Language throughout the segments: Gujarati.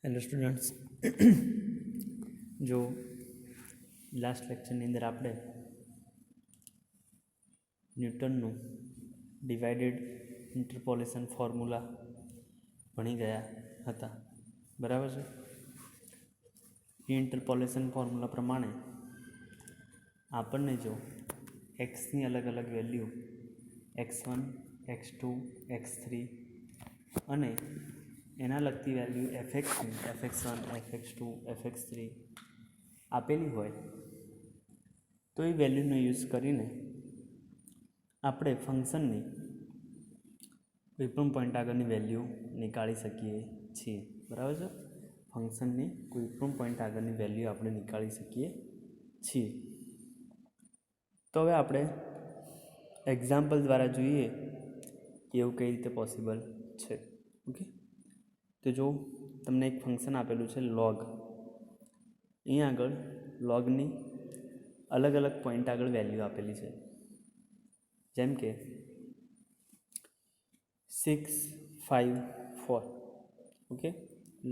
હેલો સ્ટુડન્ટ્સ, જો લાસ્ટ લેક્ચરની અંદર આપણે ન્યૂટનનું ડિવાઇડેડ ઇન્ટરપોલેશન ફોર્મ્યુલા ભણી ગયા હતા, બરાબર છે. એ ઇન્ટરપોલેશન ફોર્મ્યુલા પ્રમાણે આપણને જો એક્સની અલગ અલગ વેલ્યુ x1, x2, x3 અને એના લગતી વેલ્યુ fx1, fx2, fx3 આપેલી હોય તો એ વેલ્યુનો યુઝ કરીને આપણે ફંક્શનની કોઈપણ પોઈન્ટ આગળની વેલ્યુ નીકાળી શકીએ છીએ, બરાબર છે. ફંક્શનની કોઈપણ પોઈન્ટ આગળની વેલ્યુ આપણે નીકાળી શકીએ છીએ. તો હવે આપણે એક્ઝામ્પલ દ્વારા જોઈએ કે એવું કઈ રીતે પોસિબલ છે. ઓકે, તો જો તમને એક ફંક્શન આપેલું છે લોગ. અહીંયા આગળ લોગની અલગ અલગ પોઈન્ટ આગળ વેલ્યુ આપેલી છે, જેમ કે 6, 5, 4. ઓકે,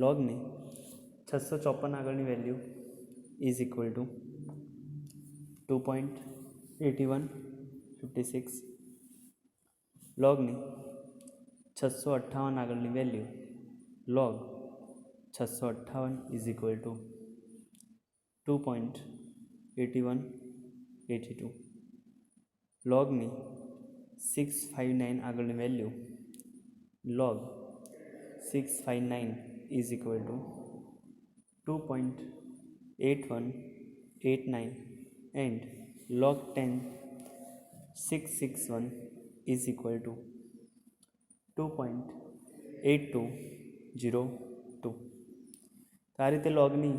લોગની 654 આગળની વેલ્યુ ઇઝ ઇક્વલ ટુ 2.8156. લોગની 658 આગળની value log 658 is equal two 2.8182. લોગની 659 આગળની value log 659 is equal two 2.8189 and log 10 661 is equal two 2.8202. તો આ રીતે લોગની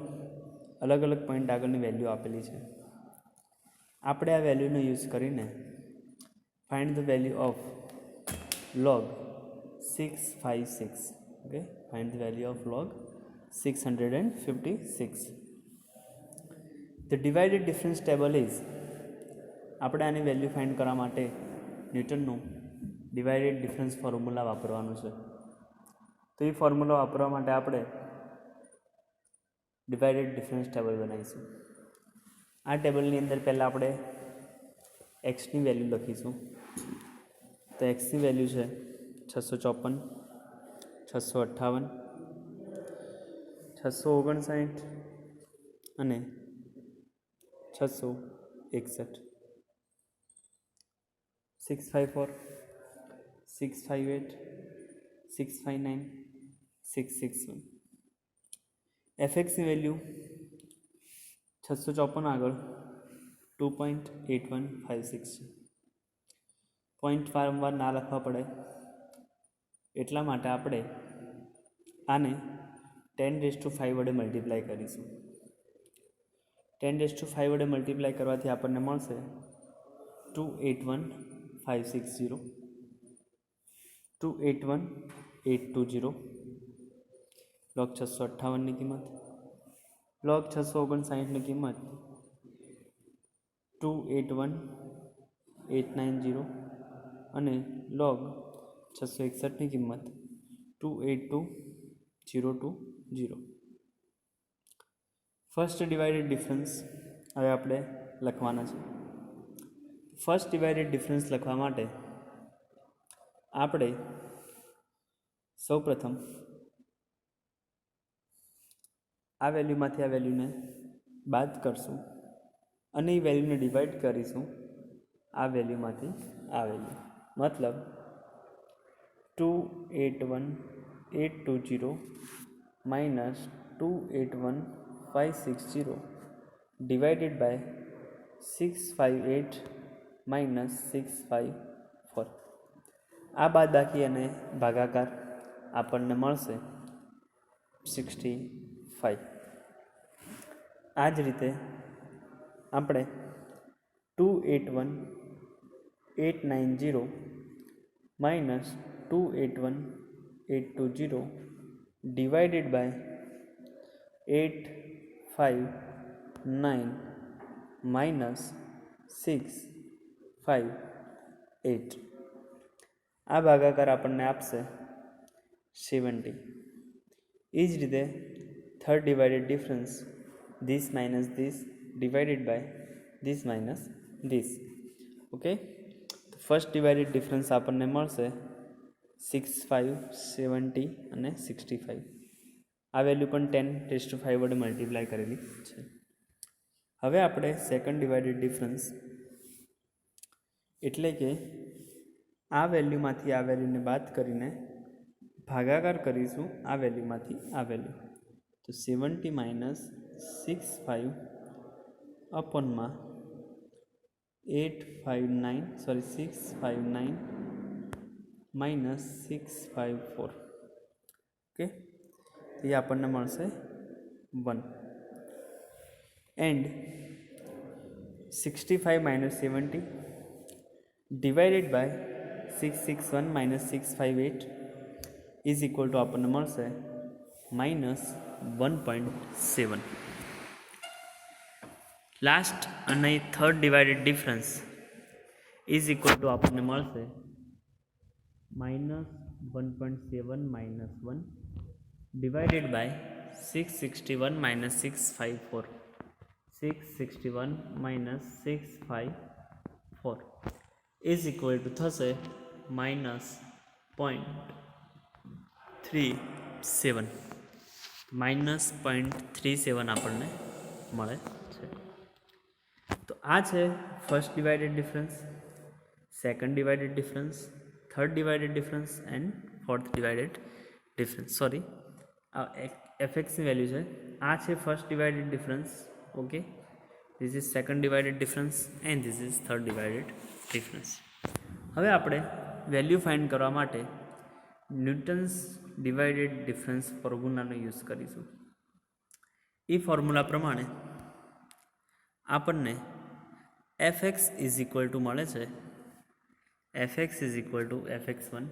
અલગ અલગ પોઈન્ટ આગળની વેલ્યુ આપેલી છે. આપણે આ વેલ્યુનો યુઝ કરીને find the value of log 656. Okay, find the value of log 656. The divided difference table is, આપણે આની વેલ્યુ ફાઇન્ડ કરવા માટે ન્યૂટનનું ડિવાઇડેડ ડિફરન્સ ફોર્મ્યુલા વાપરવાનું છે. તો એ ફોર્મ્યુલા વાપરવા માટે આપણે ડિવાઇડેડ ડિફરન્સ ટેબલ બનાવીશું. આ ટેબલની અંદર પહેલાં આપણે એક્સની વેલ્યુ લખીશું. તો એક્સની વેલ્યુ છે 654, 658, 659 અને 661. 654, 658, 659, 661. fxની વેલ્યુ 654 આગળ 2.8156 છે. પોઈન્ટ વારંવાર ના લખવા પડે એટલા માટે આપણે આને 10⁵ વડે મલ્ટીપ્લાય કરીશું. 10⁵ વડે મલ્ટીપ્લાય કરવાથી આપણને મળશે 281,560, 281,820. log 658ની કિંમત, log 659ની કિંમત 281,890 અને log 661ની કિંમત 282,020. ફર્સ્ટ ડિવાઇડેડ ડિફરન્સ હવે આપણે લખવાના છે. ફર્સ્ટ ડિવાઇડેડ ડિફરન્સ લખવા માટે આપણે સૌપ્રથમ આ વેલ્યુમાંથી આ વેલ્યુને બાદ કરશું અને એ વેલ્યુને ડિવાઈડ કરીશું આ વેલ્યુમાંથી આ વેલ્યુ. મતલબ 281,820 માઇનસ 281,560 ડિવાઇડેડ બાય 658 માઇનસ 654. આ બાદબાકી અને ભાગાકાર આપણને મળશે 65. આ જ રીતે આપણે 281,890 માઇનસ 281,820 ડિવાઇડેડ બાય 859 માઇનસ 658. આ ભાગાકાર આપણને આપશે 70. એ જ રીતે third divided difference this minus this divided by this minus this. Okay, first divided difference આપણને મળશે 6, 5, 70 અને 65. આ વેલ્યુ પણ 10⁵ વડે મલ્ટીપ્લાય કરેલી છે. હવે આપણે સેકન્ડ ડિવાઇડેડ ડિફરન્સ એટલે કે આ વેલ્યુમાંથી આ વેલ્યુને બાદ કરીને ભાગાકાર કરીશું આ વેલ્યુમાંથી આ વેલ્યુ. તો 70 માઇનસ 65 અપોનમાં 659 માઇનસ 654. ઓકે, એ આપણને મળશે 1. And 65 minus 70 divided by 661 minus 658 is equal to આપણને મળશે -1.7. લાસ્ટ અને third divided difference is equal to આપણને મળશે -1.7 minus 1 divided by 661 minus 654. 661 minus 654 is equal to થશે -0.37. -0.37 આપણને મળે છે. તો આ છે first divided difference, second divided difference, third divided difference and fourth divided difference. Sorry, આ એફએક્સની વેલ્યુ છે. આ છે first divided difference. Okay, this is second divided difference and this is third divided difference. હવે આપણે વેલ્યુ ફાઇન્ડ કરવા માટે ન્યૂટન્સ ડિવાઇડેડ ડિફરન્સ ફોર્મ્યુલાનો યુઝ કરીશું. એ ફોર્મ્યુલા પ્રમાણે આપણને fx ઇઝ ઇક્વલ ટુ મળે છે fx is equal to fx1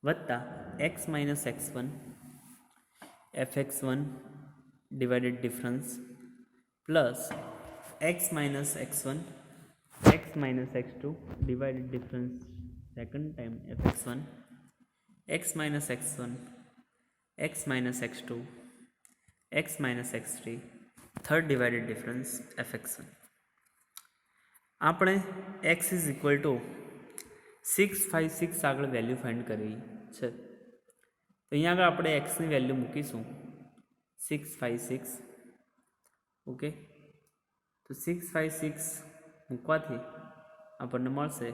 વત્તા x minus x1 fx1 divided difference plus x minus x1 x minus x2 divided difference second time fx1 x minus x1 x minus x2 x minus x3 third divided difference fx1. આપણે x is equal to 656 આગળ વેલ્યુ ફાઇન્ડ કરી છે. તો અહીંયા આગળ આપણે xની વેલ્યુ મૂકીશું 656. ઓકે, તો 656 મૂકવાથી આપણને મળશે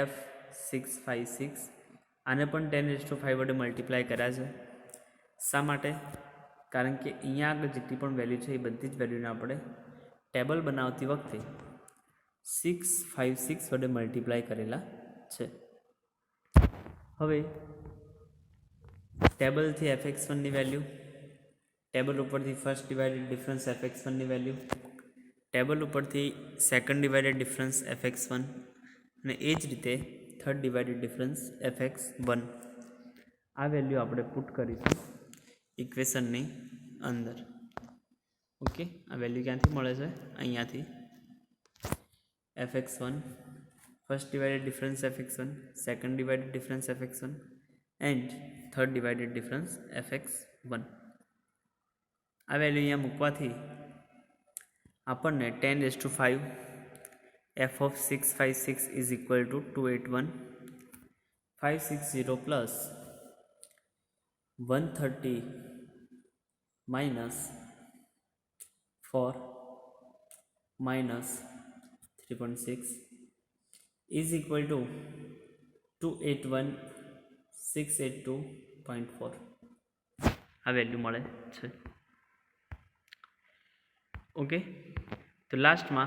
f656. આને પણ 10⁵ વડે મલ્ટીપ્લાય કર્યા છે. શા માટે? કારણ કે અહીંયા આગળ જેટલી પણ વેલ્યુ છે એ બધી જ વેલ્યુને આપણે ટેબલ બનાવતી વખતે 656 વડે મલ્ટીપ્લાય કરેલા છે. હવે ટેબલથી fx1ની વેલ્યુ, ટેબલ ઉપરથી ફર્સ્ટ ડિવાઇડેડ ડિફરન્સ fx1ની વેલ્યુ, ટેબલ ઉપરથી સેકન્ડ ડિવાઇડેડ ડિફરન્સ fx1 અને એ જ રીતે થર્ડ ડિવાઇડેડ ડિફરન્સ fx1. આ વેલ્યુ આપણે પુટ કરીશું ઇક્વેશનની અંદર. ઓકે, આ વેલ્યુ ક્યાંથી મળે છે? અહીંયાથી. fx1 first divided difference fx1, second divided difference fx1 and third divided difference fx1. આ વેલ્યુ અહીંયા મૂકવાથી આપણને 10⁵ f of 656 is equal to 281 560 plus 130 minus 4 minus 3.6 is equal to 281,682.4. આ વેલ્યુ મળે છે. ઓકે, તો લાસ્ટમાં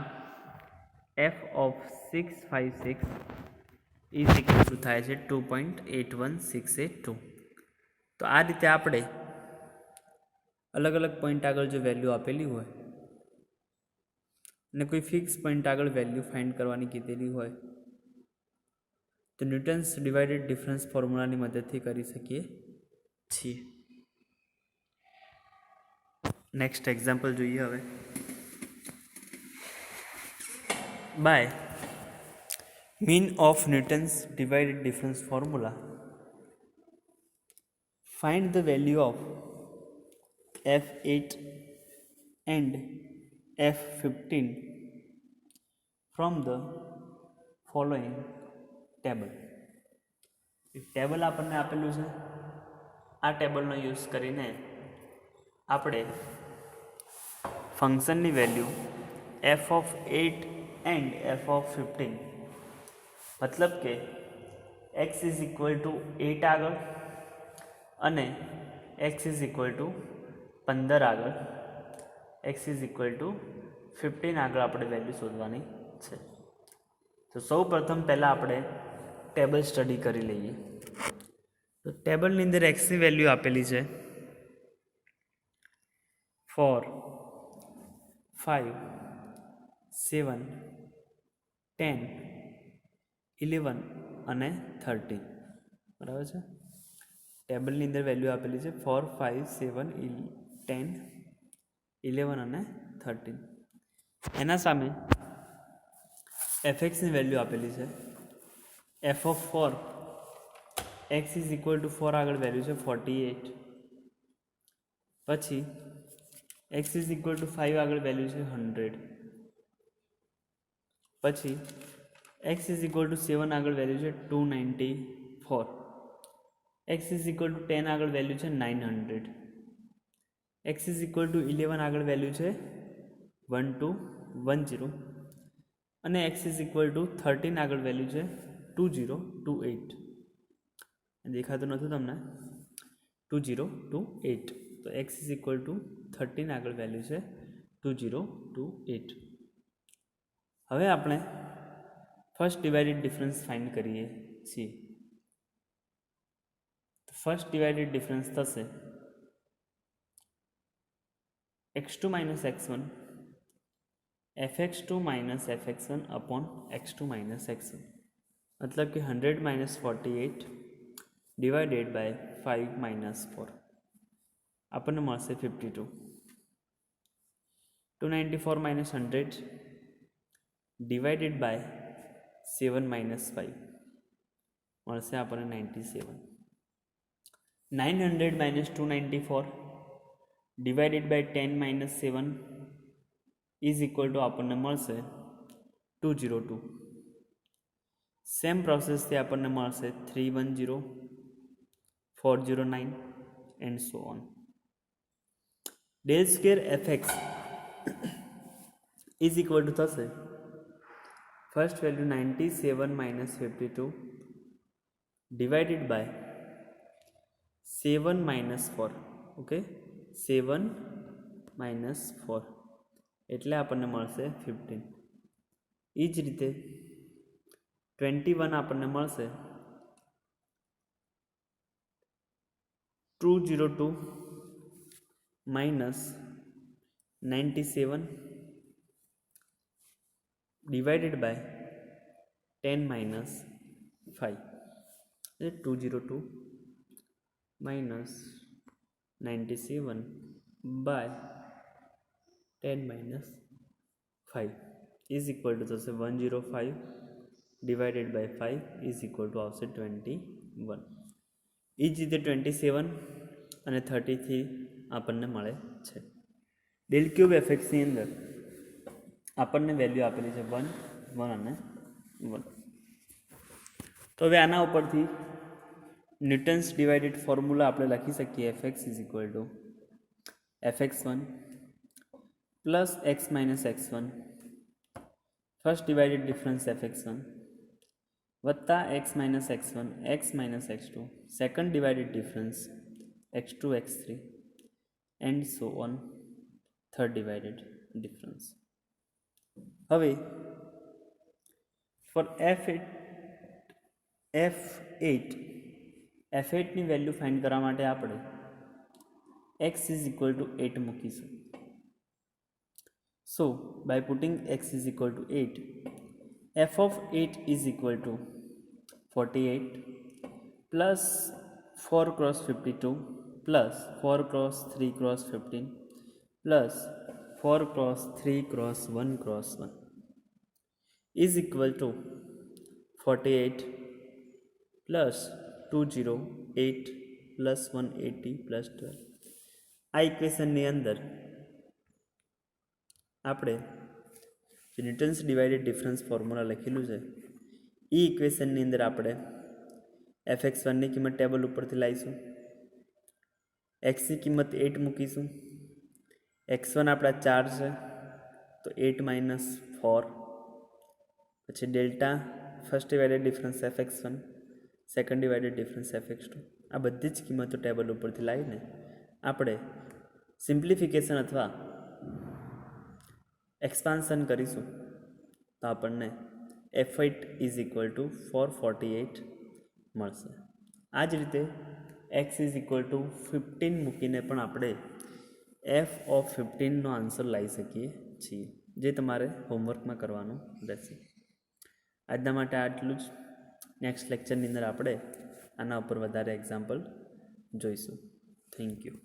f of 656 is equal to થાય છે 2.81682. તો આ રીતે આપણે અલગ અલગ પોઈન્ટ આગળ જો વેલ્યુ આપેલી હોય અને કોઈ ફિક્સ પોઈન્ટ આગળ વેલ્યુ ફાઇન્ડ કરવાની કીધેલી હોય તો ન્યૂટન્સ ડિવાઇડેડ ડિફરન્સ ફોર્મ્યુલાની મદદથી કરી શકીએ છીએ. નેક્સ્ટ એક્ઝામ્પલ જોઈએ હવે. By mean of Newton's divided difference formula, Find the value of F8 and F15 from the following table. એક ટેબલ આપણને આપેલું છે. આ ટેબલનો યુઝ કરીને આપણે ફંક્શનની વેલ્યુ f(8) એન્ડ f(15) મતલબ કે x ઇઝ ઇક્વલ ટુ 8 આગળ અને x ઇઝ ઇક્વલ ટુ 15 આગળ, x ઇઝ ઇક્વલ ટુ 15 આગળ આપણે વેલ્યુ શોધવાની છે. તો સૌ પ્રથમ પહેલાં આપણે ટેબલ સ્ટડી કરી લઈએ. તો ટેબલની અંદર એક્સની વેલ્યુ આપેલી છે 4, 5, 7, 10, 11 અને 13. બરાબર છે. ટેબલની અંદર વેલ્યુ આપેલી છે 4, 5, 7, 10, 11 અને 13. એના સામે fxની વેલ્યુ આપેલી છે f(4) x is equal two 4 આગળ વેલ્યુ છે 48. પછી x ઇઝ ઇક્વલ ટુ 5 આગળ વેલ્યુ છે 100. પછી x ઇઝ ઇક્વલ ટુ 7 આગળ વેલ્યુ છે 294. x ઇઝ ઇક્વલ ટુ 10 આગળ વેલ્યુ છે 900. x ઇઝ ઇક્વલ ટુ 11 આગળ વેલ્યુ છે 1210 અને x ઇઝ ઇક્વલ ટુ 13 આગળ વેલ્યુ છે 2028. દેખાતું નથી તમને? 2028. તો x ઇઝ ઇક્વલ ટુ 13 આગળ વેલ્યુ છે 2028. હવે આપણે ફર્સ્ટ ડિવાઇડેડ ડિફરન્સ ફાઇન્ડ કરીએ છીએ. ફર્સ્ટ ડિવાઇડેડ ડિફરન્સ થશે x2 minus x1 fx2 minus fx1 upon x2 minus x1. मतलब कि 100 minus 48 divided by 5 minus 4 આપણને મળશે 52. 294 minus 100 divided by 7 minus 5 મળશે આપણને 97. 900 minus 294 divided by 10 minus 7 is equal to આપણને મળશે 202. સેમ પ્રોસેસથી આપણને મળશે 310, 409 and so on. Del square fx is equal to થશે first value 97 minus 52 divided by 7 minus 4. Okay, 7 minus 4 એટલે આપણને મળશે 15. એ જ રીતે 21 આપણને મળશે 202 minus 97 divided by 10 minus 5. 202 minus 97 by 10 minus 5 is equal to થશે 105 divided by 5 is equal to આવશે 21. એ જ રીતે 27 અને 33 આપણને મળે છે. ડેલ ક્યુબ એફએક્સની અંદર આપણને વેલ્યુ આપેલી છે 1, 1 અને 1. તો હવે આના ઉપરથી ન્યૂટન્સ ડિવાઇડેડ ફોર્મ્યુલા આપણે લખી શકીએ. fx is equal to fx1 plus x minus x1 first divided difference fx1 વત્તા x minus x1 x minus x2 second divided difference x2 x3 and so on third divided difference. હવે ફોર f8ની વેલ્યુ ફાઇન્ડ કરવા માટે આપણે x ઇઝ ઇક્વલ ટુ 8 મૂકીશું. So by putting x is equal to 8, f of 8 is equal to 48 plus 4 cross 52 plus 4 cross 3 cross 15 plus 4 cross 3 cross 1 cross 1 is equal to 48 plus 208 plus 180 plus 12. આ ઇક્વેશનની અંદર આપણે જે ન્યૂટન્સ ડિવાઇડેડ ડિફરન્સ ફોર્મ્યુલા લખેલું છે એ ઇક્વેશનની અંદર આપણે fx1ની કિંમત ટેબલ ઉપરથી લાવીશું, xની કિંમત 8 મૂકીશું, x1 આપણા 4 છે તો 8 માઇનસ 4, પછી delta first divided difference fx1, second divided difference fx2. આ બધી જ કિંમતો ટેબલ ઉપરથી લાવીને આપણે સિમ્પ્લિફિકેશન અથવા એક્સપાન્શન કરીશું તો આપણને f8 ઇઝ ઇક્વલ ટુ 448 મળશે. આ જ રીતે x ઇઝ ઇક્વલ ટુ 15 મૂકીને પણ આપણે f(15) નો આન્સર લાવી શકીએ છીએ, જે તમારે હોમવર્કમાં કરવાનું રહેશે. આજના માટે આટલું જ. નેક્સ્ટ લેક્ચરની અંદર આપણે આના ઉપર વધારે એક્ઝામ્પલ જોઈશું. Thank you.